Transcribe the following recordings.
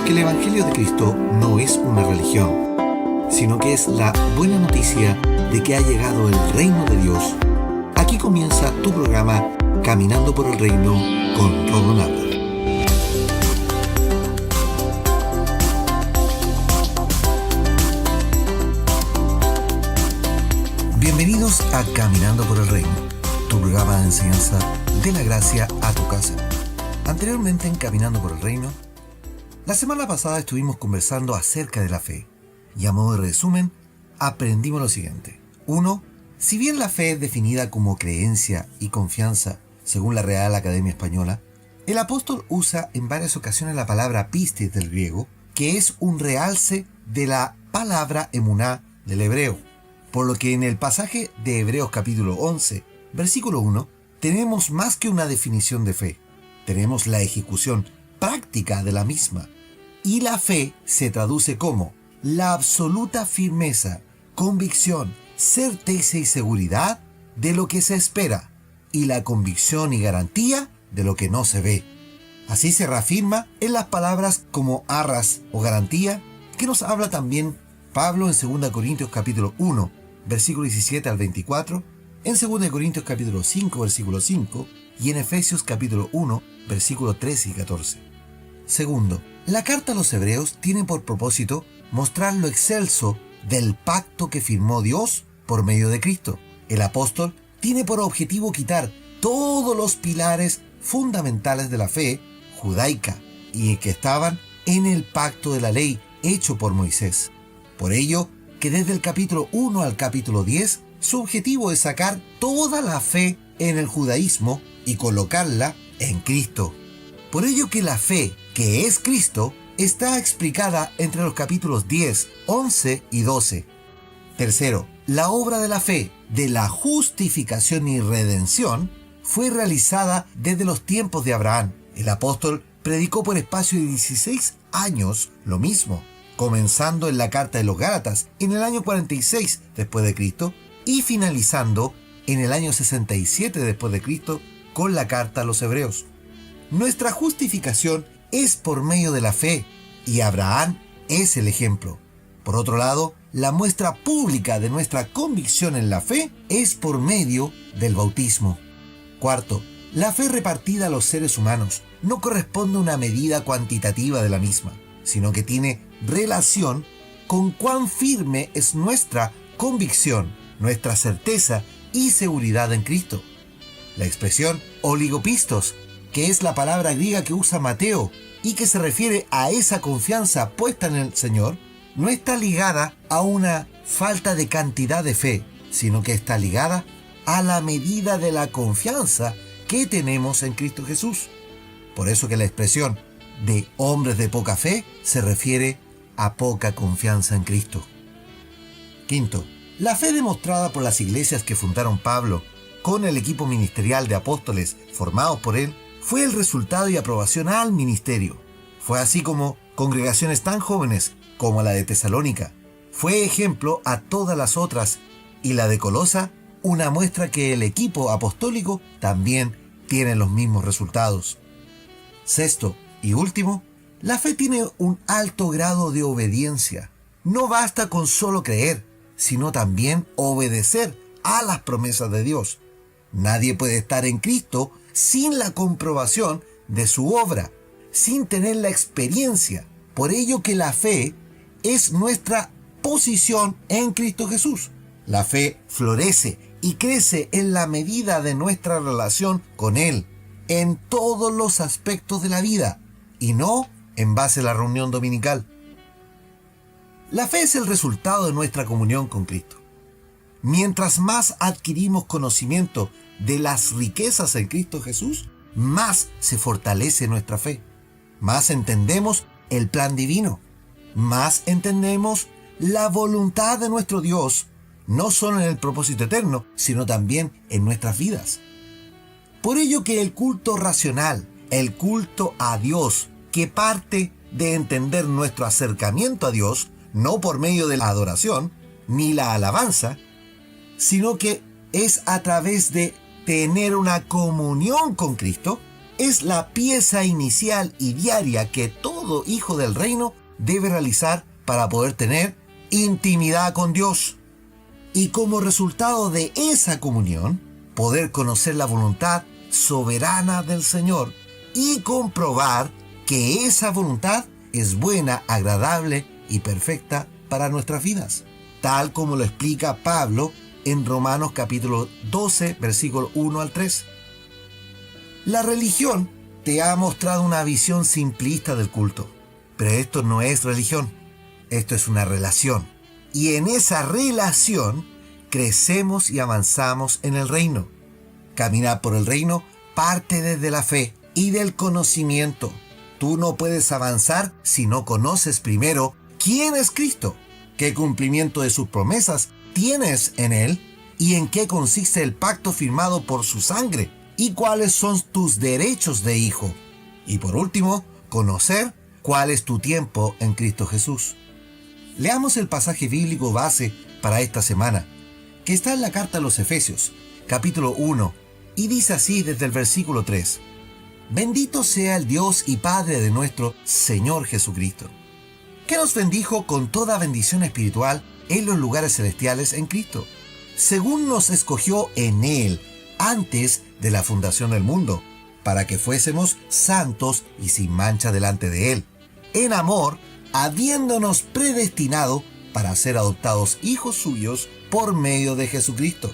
Porque el Evangelio de Cristo no es una religión, sino que es la buena noticia de que ha llegado el reino de Dios. Aquí comienza tu programa Caminando por el Reino con Rodo Nava. Bienvenidos a Caminando por el Reino, tu programa de enseñanza de la gracia a tu casa. Anteriormente en Caminando por el Reino, la semana pasada estuvimos conversando acerca de la fe. Y a modo de resumen, aprendimos lo siguiente. 1. Si bien la fe es definida como creencia y confianza, según la Real Academia Española, el apóstol usa en varias ocasiones la palabra pistis del griego, que es un realce de la palabra emuná del hebreo. Por lo que en el pasaje de Hebreos capítulo 11, versículo 1, tenemos más que una definición de fe. Tenemos la ejecución práctica de la misma. Y la fe se traduce como la absoluta firmeza, convicción, certeza y seguridad de lo que se espera, y la convicción y garantía de lo que no se ve. Así se reafirma en las palabras como arras o garantía, que nos habla también Pablo en 2 Corintios capítulo 1, versículo 17 al 24, en 2 Corintios capítulo 5, versículo 5, y en Efesios capítulo 1, versículo 13 y 14. Segundo, la carta a los hebreos tiene por propósito mostrar lo excelso del pacto que firmó Dios por medio de Cristo. El apóstol tiene por objetivo quitar todos los pilares fundamentales de la fe judaica y que estaban en el pacto de la ley hecho por Moisés. Por ello, que desde el capítulo 1 al capítulo 10, su objetivo es sacar toda la fe en el judaísmo y colocarla en Cristo. Por ello que la fe, que es Cristo, está explicada entre los capítulos 10, 11 y 12. Tercero, la obra de la fe, de la justificación y redención, fue realizada desde los tiempos de Abraham. El apóstol predicó por espacio de 16 años lo mismo, comenzando en la carta de los Gálatas en el año 46 después de Cristo y finalizando en el año 67 después de Cristo con la carta a los Hebreos. Nuestra justificación es por medio de la fe y Abraham es el ejemplo. Por otro lado, la muestra pública de nuestra convicción en la fe es por medio del bautismo. Cuarto, la fe repartida a los seres humanos no corresponde a una medida cuantitativa de la misma, sino que tiene relación con cuán firme es nuestra convicción, nuestra certeza y seguridad en Cristo. La expresión oligopistos, que es la palabra griega que usa Mateo y que se refiere a esa confianza puesta en el Señor, no está ligada a una falta de cantidad de fe, sino que está ligada a la medida de la confianza que tenemos en Cristo Jesús. Por eso que la expresión de hombres de poca fe se refiere a poca confianza en Cristo. Quinto, la fe demostrada por las iglesias que fundaron Pablo con el equipo ministerial de apóstoles formados por él fue el resultado y aprobación al ministerio. Fue así como congregaciones tan jóvenes como la de Tesalónica fue ejemplo a todas las otras, y la de Colosa una muestra que el equipo apostólico también tiene los mismos resultados. Sexto y último, la fe tiene un alto grado de obediencia. No basta con solo creer, sino también obedecer a las promesas de Dios. Nadie puede estar en Cristo sin la comprobación de su obra, sin tener la experiencia. Por ello que la fe es nuestra posición en Cristo Jesús. La fe florece y crece en la medida de nuestra relación con Él, en todos los aspectos de la vida, y no en base a la reunión dominical. La fe es el resultado de nuestra comunión con Cristo. Mientras más adquirimos conocimiento de las riquezas en Cristo Jesús, más se fortalece nuestra fe. Más entendemos el plan divino. Más entendemos la voluntad de nuestro Dios, no solo en el propósito eterno, sino también en nuestras vidas. Por ello que el culto racional, el culto a Dios, que parte de entender nuestro acercamiento a Dios, no por medio de la adoración ni la alabanza, sino que es a través de tener una comunión con Cristo, es la pieza inicial y diaria que todo hijo del reino debe realizar para poder tener intimidad con Dios. Y como resultado de esa comunión, poder conocer la voluntad soberana del Señor y comprobar que esa voluntad es buena, agradable y perfecta para nuestras vidas, tal como lo explica Pablo en Romanos capítulo 12, versículo 1 al 3. La religión te ha mostrado una visión simplista del culto, pero esto no es religión, esto es una relación. Y en esa relación crecemos y avanzamos en el reino. Caminar por el reino parte desde la fe y del conocimiento. Tú no puedes avanzar si no conoces primero quién es Cristo, qué cumplimiento de sus promesas tienes en Él y en qué consiste el pacto firmado por su sangre y cuáles son tus derechos de hijo. Y por último, conocer cuál es tu tiempo en Cristo Jesús. Leamos el pasaje bíblico base para esta semana, que está en la carta a los Efesios, capítulo 1, y dice así desde el versículo 3. Bendito sea el Dios y Padre de nuestro Señor Jesucristo, que nos bendijo con toda bendición espiritual en los lugares celestiales en Cristo, según nos escogió en Él antes de la fundación del mundo, para que fuésemos santos y sin mancha delante de Él, en amor, habiéndonos predestinado para ser adoptados hijos suyos por medio de Jesucristo,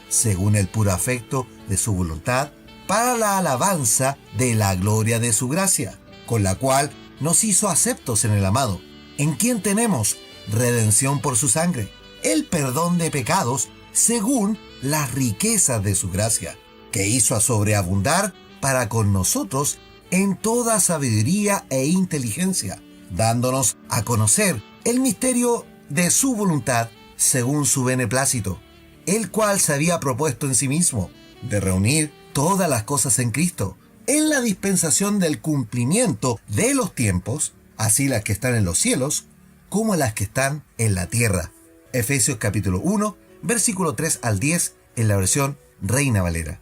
según el puro afecto de su voluntad, para la alabanza de la gloria de su gracia, con la cual nos hizo aceptos en el amado, en quien tenemos redención por su sangre, el perdón de pecados, según las riquezas de su gracia, que hizo a sobreabundar para con nosotros en toda sabiduría e inteligencia, dándonos a conocer el misterio de su voluntad según su beneplácito, el cual se había propuesto en sí mismo, de reunir todas las cosas en Cristo, en la dispensación del cumplimiento de los tiempos, así las que están en los cielos, como las que están en la tierra. Efesios capítulo 1, versículo 3 al 10, en la versión Reina Valera.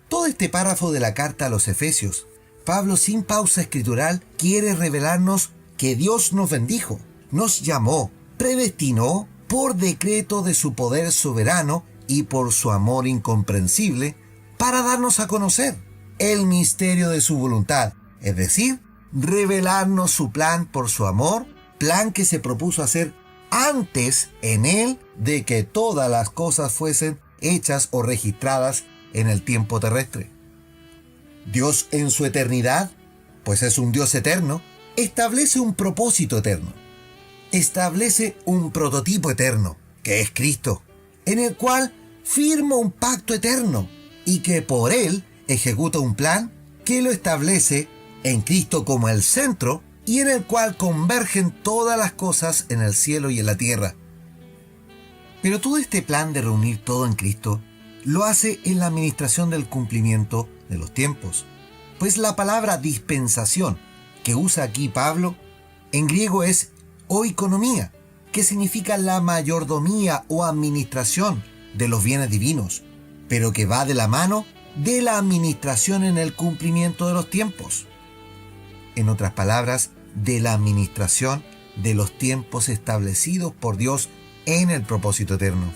Todo este párrafo de la carta a los Efesios, Pablo sin pausa escritural quiere revelarnos que Dios nos bendijo, nos llamó, predestinó por decreto de su poder soberano y por su amor incomprensible para darnos a conocer el misterio de su voluntad, es decir, revelarnos su plan por su amor, plan que se propuso hacer antes en Él de que todas las cosas fuesen hechas o registradas en el tiempo terrestre. Dios en su eternidad, pues es un Dios eterno, establece un propósito eterno. Establece un prototipo eterno, que es Cristo, en el cual firma un pacto eterno y que por Él ejecuta un plan que lo establece en Cristo como el centro y en el cual convergen todas las cosas en el cielo y en la tierra. Pero todo este plan de reunir todo en Cristo lo hace en la administración del cumplimiento de los tiempos, pues la palabra dispensación que usa aquí Pablo en griego es oikonomía, que significa la mayordomía o administración de los bienes divinos, pero que va de la mano de la administración en el cumplimiento de los tiempos. En otras palabras, de la administración de los tiempos establecidos por Dios en el propósito eterno.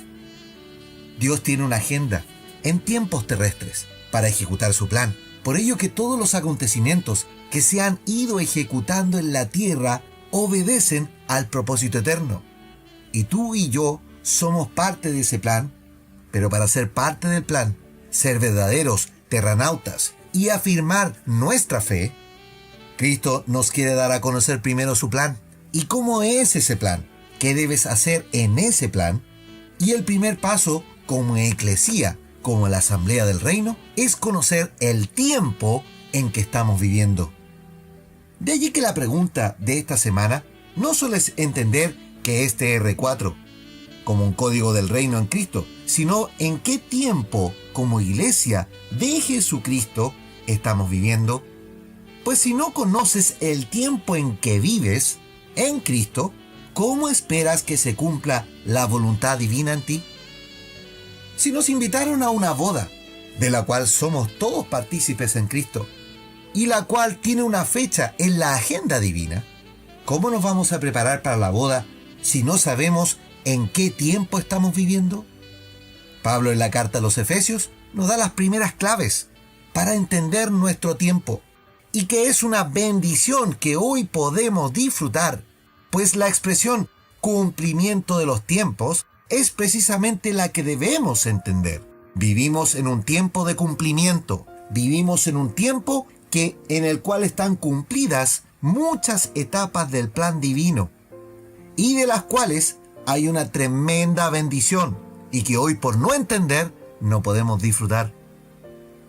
Dios tiene una agenda en tiempos terrestres para ejecutar su plan. Por ello que todos los acontecimientos que se han ido ejecutando en la tierra obedecen al propósito eterno. Y tú y yo somos parte de ese plan, pero para ser parte del plan, ser verdaderos terranautas y afirmar nuestra fe, Cristo nos quiere dar a conocer primero su plan. ¿Y cómo es ese plan? ¿Qué debes hacer en ese plan? Y el primer paso como eclesía, como la asamblea del reino, es conocer el tiempo en que estamos viviendo. De allí que la pregunta de esta semana no solo es entender que este R4 como un código del reino en Cristo, sino en qué tiempo como iglesia de Jesucristo estamos viviendo. Pues si no conoces el tiempo en que vives en Cristo, ¿cómo esperas que se cumpla la voluntad divina en ti? Si nos invitaron a una boda, de la cual somos todos partícipes en Cristo, y la cual tiene una fecha en la agenda divina, ¿cómo nos vamos a preparar para la boda si no sabemos en qué tiempo estamos viviendo? Pablo en la carta a los Efesios nos da las primeras claves para entender nuestro tiempo y que es una bendición que hoy podemos disfrutar, pues la expresión cumplimiento de los tiempos es precisamente la que debemos entender. Vivimos en un tiempo de cumplimiento, vivimos en un tiempo en el cual están cumplidas muchas etapas del plan divino y de las cuales hay una tremenda bendición y que hoy por no entender no podemos disfrutar.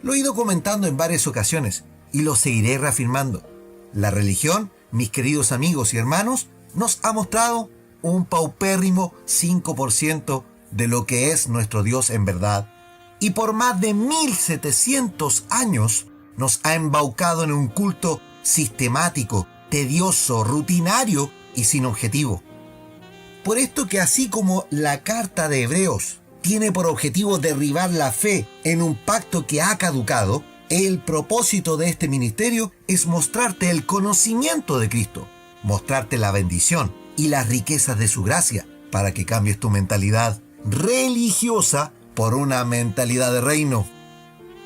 Lo he ido comentando en varias ocasiones y lo seguiré reafirmando. La religión, mis queridos amigos y hermanos, nos ha mostrado un paupérrimo 5% de lo que es nuestro Dios en verdad, y por más de 1700 años nos ha embaucado en un culto sistemático, tedioso, rutinario y sin objetivo. Por esto que así como la carta de Hebreos tiene por objetivo derribar la fe en un pacto que ha caducado, el propósito de este ministerio es mostrarte el conocimiento de Cristo, mostrarte la bendición y las riquezas de su gracia para que cambies tu mentalidad religiosa por una mentalidad de reino.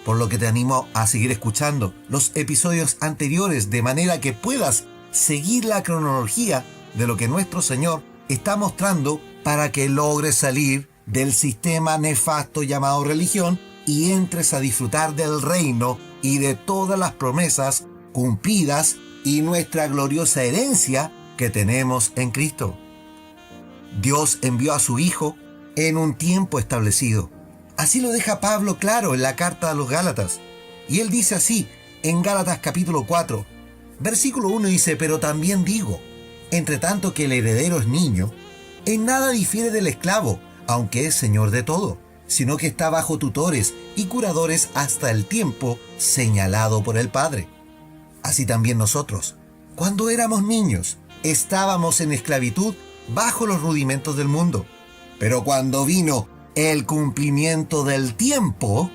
Por lo que te animo a seguir escuchando los episodios anteriores de manera que puedas seguir la cronología de lo que nuestro Señor está mostrando para que logres salir del sistema nefasto llamado religión y entres a disfrutar del reino y de todas las promesas cumplidas y nuestra gloriosa herencia que tenemos en Cristo. Dios envió a su Hijo en un tiempo establecido. Así lo deja Pablo claro en la carta a los Gálatas. Y él dice así, en Gálatas capítulo 4, versículo 1 dice: pero también digo, entre tanto que el heredero es niño, en nada difiere del esclavo, aunque es señor de todo, sino que está bajo tutores y curadores hasta el tiempo señalado por el Padre. Así también nosotros, cuando éramos niños, estábamos en esclavitud bajo los rudimentos del mundo. Pero cuando vino el cumplimiento del tiempo,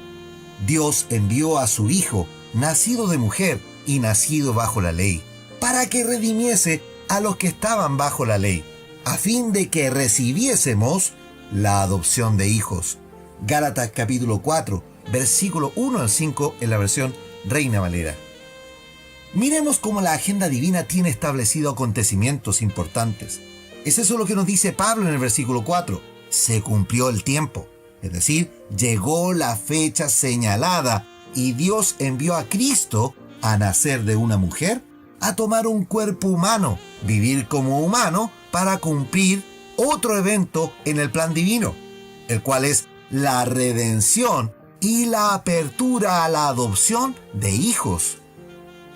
Dios envió a su Hijo, nacido de mujer y nacido bajo la ley, para que redimiese a los que estaban bajo la ley, a fin de que recibiésemos la adopción de hijos. Gálatas capítulo 4, versículo 1 al 5 en la versión Reina Valera. Miremos cómo la agenda divina tiene establecido acontecimientos importantes. Es eso lo que nos dice Pablo en el versículo 4. Se cumplió el tiempo, es decir, llegó la fecha señalada y Dios envió a Cristo a nacer de una mujer, a tomar un cuerpo humano, vivir como humano para cumplir otro evento en el plan divino, el cual es la redención y la apertura a la adopción de hijos.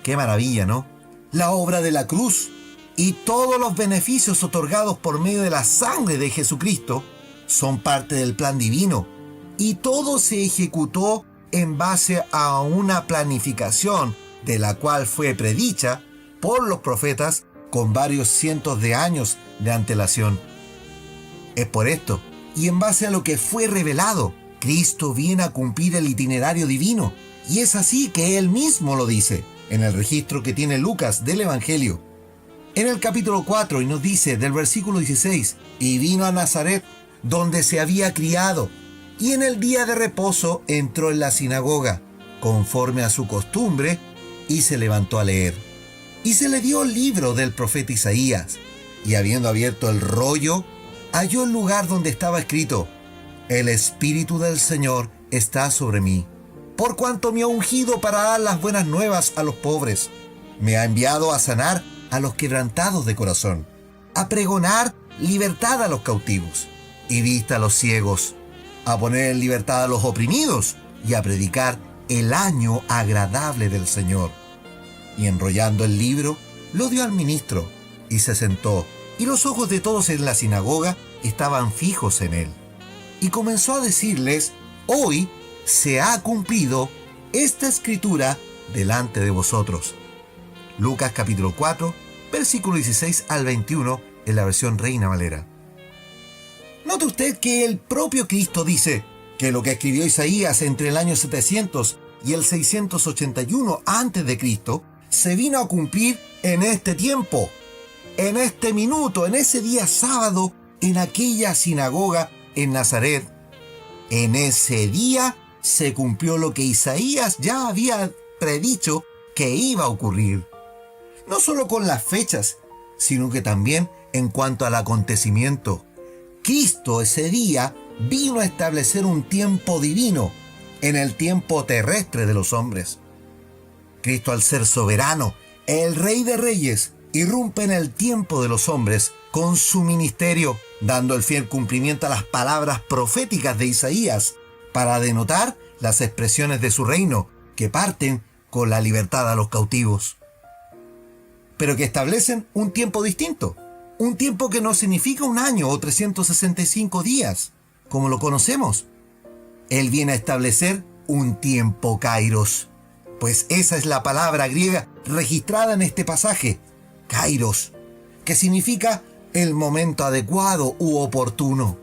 ¡Qué maravilla!, ¿no? La obra de la cruz y todos los beneficios otorgados por medio de la sangre de Jesucristo son parte del plan divino, y todo se ejecutó en base a una planificación de la cual fue predicha por los profetas con varios cientos de años de antelación. Es por esto, y en base a lo que fue revelado, Cristo viene a cumplir el itinerario divino, y es así que Él mismo lo dice en el registro que tiene Lucas del Evangelio. En el capítulo 4, y nos dice del versículo 16, y vino a Nazaret, donde se había criado, y en el día de reposo entró en la sinagoga, conforme a su costumbre, y se levantó a leer. Y se le dio el libro del profeta Isaías, y habiendo abierto el rollo, halló el lugar donde estaba escrito: El Espíritu del Señor está sobre mí, por cuanto me ha ungido para dar las buenas nuevas a los pobres. Me ha enviado a sanar a los quebrantados de corazón, a pregonar libertad a los cautivos y vista a los ciegos, a poner en libertad a los oprimidos y a predicar el año agradable del Señor. Y enrollando el libro, lo dio al ministro y se sentó, y los ojos de todos en la sinagoga estaban fijos en él. Y comenzó a decirles: hoy se ha cumplido esta escritura delante de vosotros. Lucas capítulo 4, versículo 16 al 21 en la versión Reina Valera. Note usted que el propio Cristo dice que lo que escribió Isaías entre el año 700 y el 681 a.C., se vino a cumplir en este tiempo, en este minuto, en ese día sábado, en aquella sinagoga en Nazaret. En ese día se cumplió lo que Isaías ya había predicho que iba a ocurrir. No solo con las fechas, sino que también en cuanto al acontecimiento. Cristo ese día vino a establecer un tiempo divino en el tiempo terrestre de los hombres. Cristo, al ser soberano, el Rey de Reyes, irrumpe en el tiempo de los hombres con su ministerio, dando el fiel cumplimiento a las palabras proféticas de Isaías para denotar las expresiones de su reino que parten con la libertad a los cautivos, pero que establecen un tiempo distinto, un tiempo que no significa un año o 365 días, como lo conocemos. Él viene a establecer un tiempo kairos, pues esa es la palabra griega registrada en este pasaje, kairos, que significa el momento adecuado u oportuno.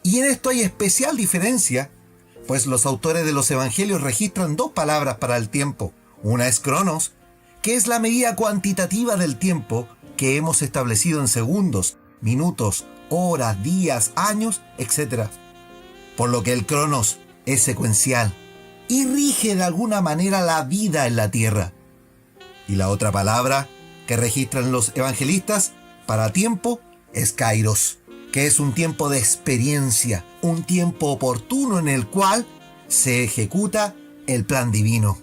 Y en esto hay especial diferencia, pues los autores de los evangelios registran dos palabras para el tiempo. Una es cronos, que es la medida cuantitativa del tiempo que hemos establecido en segundos, minutos, horas, días, años, etc. Por lo que el cronos es secuencial y rige de alguna manera la vida en la tierra. Y la otra palabra que registran los evangelistas para tiempo es kairos, que es un tiempo de experiencia, un tiempo oportuno en el cual se ejecuta el plan divino.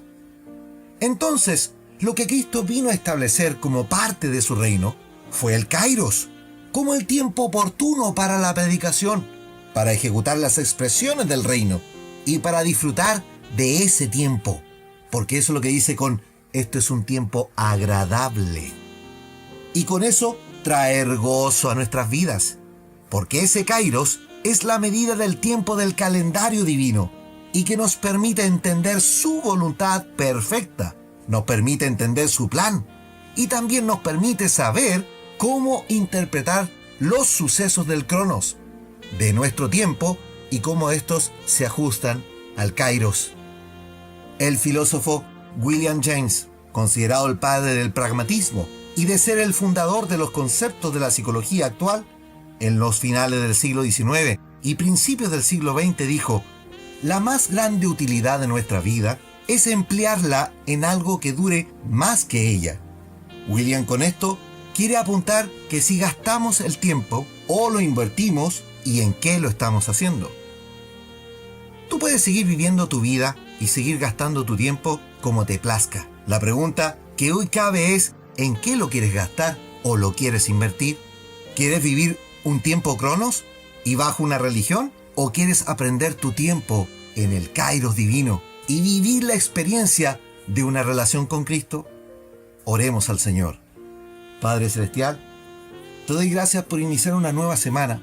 Entonces, lo que Cristo vino a establecer como parte de su reino fue el kairos, como el tiempo oportuno para la predicación, para ejecutar las expresiones del reino y para disfrutar de ese tiempo, porque eso es lo que dice con esto es un tiempo agradable. Y con eso traer gozo a nuestras vidas, porque ese kairos es la medida del tiempo del calendario divino y que nos permite entender su voluntad perfecta, nos permite entender su plan y también nos permite saber cómo interpretar los sucesos del cronos, de nuestro tiempo y cómo estos se ajustan al kairos. El filósofo William James, considerado el padre del pragmatismo y de ser el fundador de los conceptos de la psicología actual, en los finales del siglo XIX y principios del siglo XX dijo: la más grande utilidad de nuestra vida es emplearla en algo que dure más que ella. William con esto quiere apuntar que si gastamos el tiempo o lo invertimos y en qué lo estamos haciendo. Tú puedes seguir viviendo tu vida y seguir gastando tu tiempo como te plazca. La pregunta que hoy cabe es: ¿en qué lo quieres gastar o lo quieres invertir? ¿Quieres vivir un tiempo cronos y bajo una religión? ¿O quieres aprender tu tiempo en el kairos divino y vivir la experiencia de una relación con Cristo? Oremos al Señor. Padre Celestial, te doy gracias por iniciar una nueva semana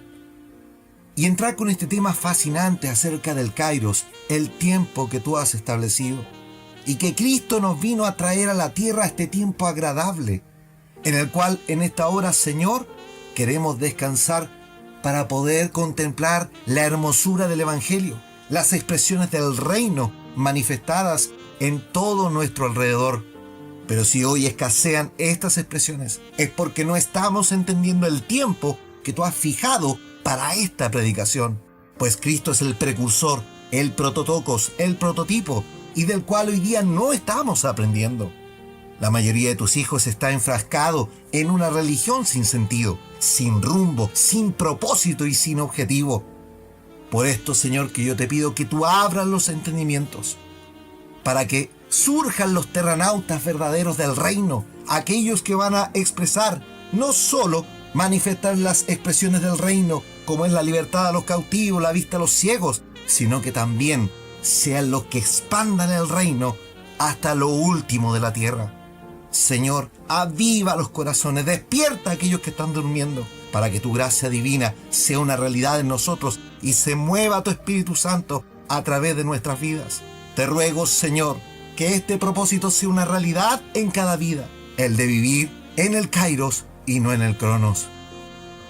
y entrar con este tema fascinante acerca del kairos, el tiempo que tú has establecido, y que Cristo nos vino a traer a la tierra este tiempo agradable, en el cual en esta hora, Señor, queremos descansar para poder contemplar la hermosura del Evangelio, las expresiones del reino manifestadas en todo nuestro alrededor. Pero si hoy escasean estas expresiones, es porque no estamos entendiendo el tiempo que tú has fijado para esta predicación, pues Cristo es el precursor, el prototocos, el prototipo, y del cual hoy día no estamos aprendiendo. La mayoría de tus hijos está enfrascado en una religión sin sentido, sin rumbo, sin propósito y sin objetivo. Por esto, Señor, que yo te pido que tú abras los entendimientos, para que surjan los terranautas verdaderos del reino, aquellos que van a expresar, no solo manifestar las expresiones del reino, como es la libertad a los cautivos, la vista a los ciegos, sino que también sean los que expandan el reino hasta lo último de la tierra. Señor, aviva los corazones, despierta a aquellos que están durmiendo, para que tu gracia divina sea una realidad en nosotros y se mueva tu Espíritu Santo a través de nuestras vidas. Te ruego, Señor, que este propósito sea una realidad en cada vida, el de vivir en el kairos y no en el cronos.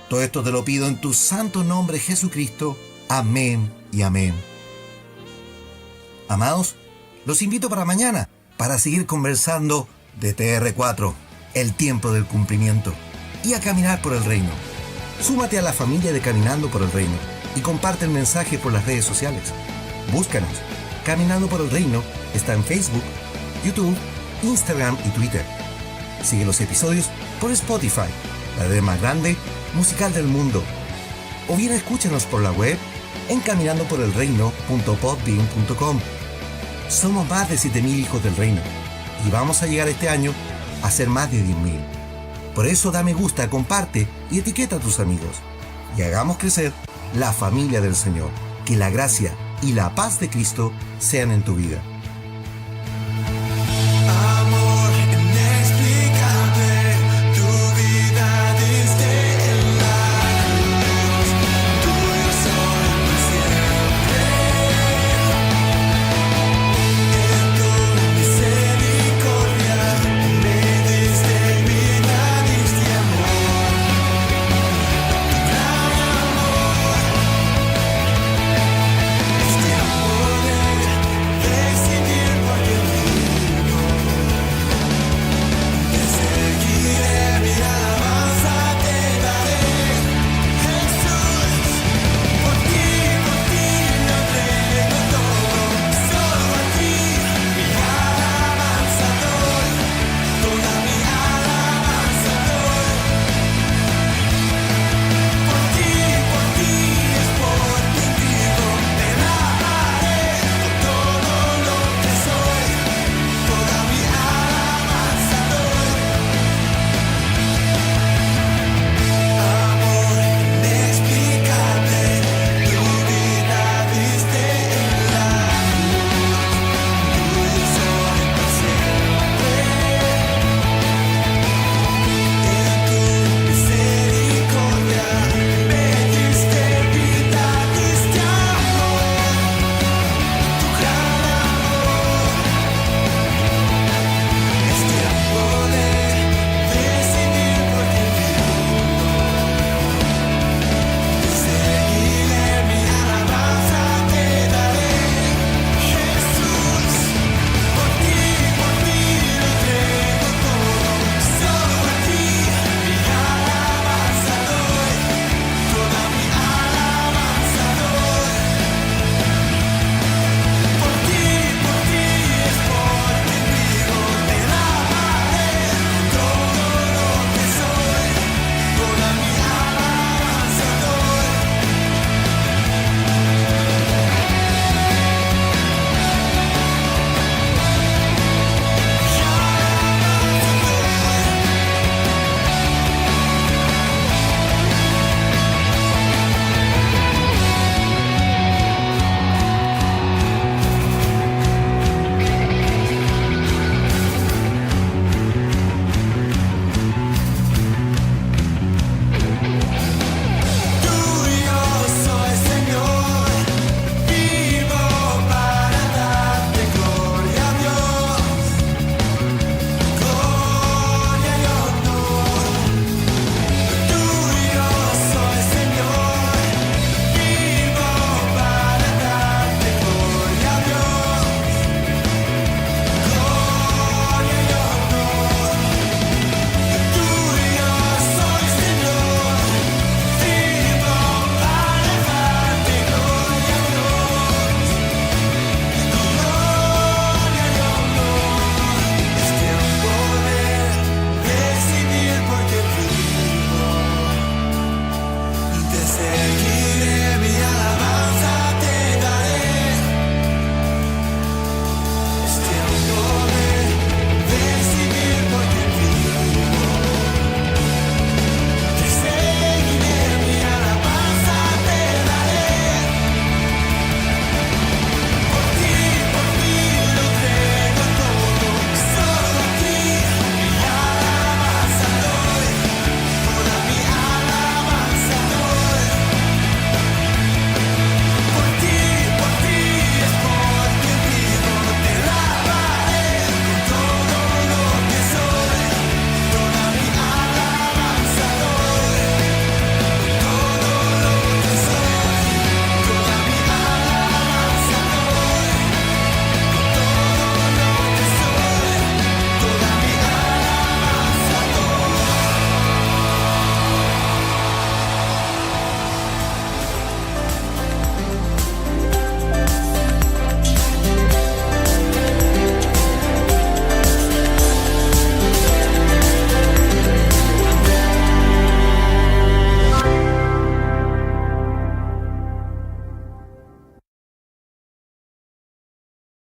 Todo esto te lo pido en tu santo nombre, Jesucristo. Amén y amén. Amados, Los invito para mañana para seguir conversando de TR4, el tiempo del cumplimiento, y a caminar por el reino. Súmate a la familia de Caminando por el Reino y comparte el mensaje por las redes sociales. Búscanos. Caminando por el Reino está en Facebook, YouTube, Instagram y Twitter. Sigue los episodios por Spotify, la red más grande musical del mundo. O bien escúchanos por la web en caminandoporelreino.podbean.com. Somos más de 7.000 hijos del reino y vamos a llegar este año a ser más de 10.000. Por eso da me gusta, comparte y etiqueta a tus amigos. Y hagamos crecer la familia del Señor. Que la gracia y la paz de Cristo sean en tu vida.